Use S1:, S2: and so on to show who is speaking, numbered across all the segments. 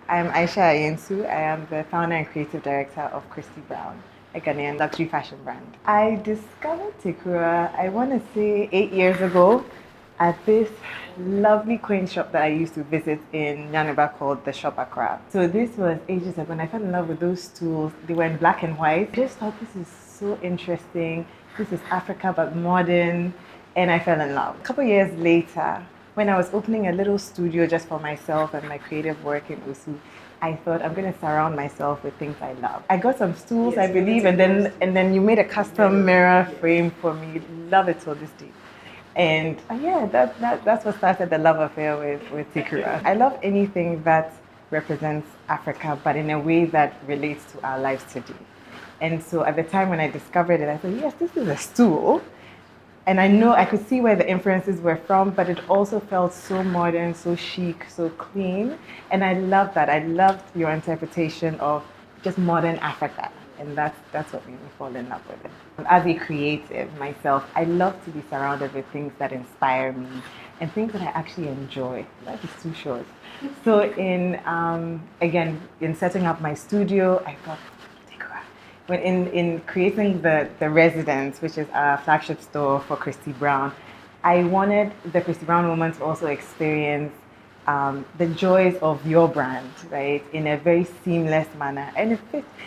S1: I'm Aisha Ayensu. I am the founder and creative director of Christie Brown, a Ghanaian luxury fashion brand. I discovered Tekura, I want to say 8 years ago, at this lovely quaint shop that I used to visit in Nyaneba called the Shop Accra. So this was ages ago and I fell in love with those tools. They were in black and white. I just thought this is so interesting. This is Africa but modern, and I fell in love. A couple years later, when I was opening a little studio just for myself and my creative work in Usu, I thought I'm going to surround myself with things I love. I got some stools, yes, I believe, and then you made a custom mirror frame for me. Love it till this day. And yeah, that's what started the love affair with Tekura. I love anything that represents Africa, but in a way that relates to our lives today. And so at the time when I discovered it, I thought, yes, this is a stool. And I know I could see where the influences were from, but it also felt so modern, so chic, so clean. And I loved that. I loved your interpretation of just modern Africa. And that's what made me fall in love with it. As a creative myself, I love to be surrounded with things that inspire me and things that I actually enjoy. Life is too short. So again, in setting up my studio, I thought, when in creating the residence, which is our flagship store for Christie Brown, I wanted the Christie Brown woman to also experience the joys of your brand, right, in a very seamless manner. And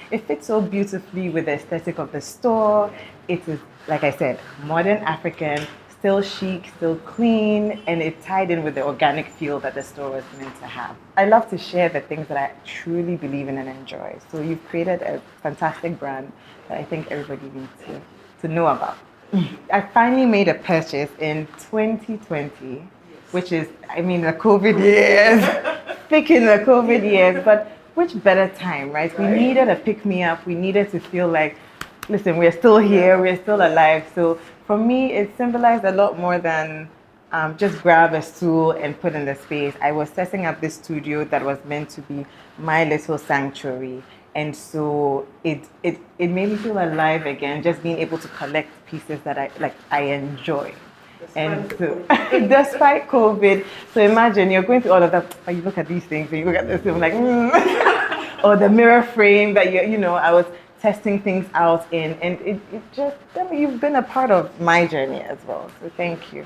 S1: it fits so beautifully with the aesthetic of the store. It is, like I said, modern African, still chic, still clean, and it tied in with the organic feel that the store was meant to have. I love to share the things that I truly believe in and enjoy. So you've created a fantastic brand that I think everybody needs to know about. I finally made a purchase in 2020, which is, I mean, the COVID years, thick in the COVID years, but which better time, right? We needed a pick-me-up. We needed to feel like, listen, we're still here, we're still alive. So for me, it symbolized a lot more than just grab a stool and put in the space. I was setting up this studio that was meant to be my little sanctuary. And so it made me feel alive again, just being able to collect pieces that I enjoy. And so, despite COVID, so imagine you're going through all of that, but you look at these things and you look at this and I'm like, or the mirror frame that I was testing things out in, and it just, I mean, you've been a part of my journey as well. So thank you.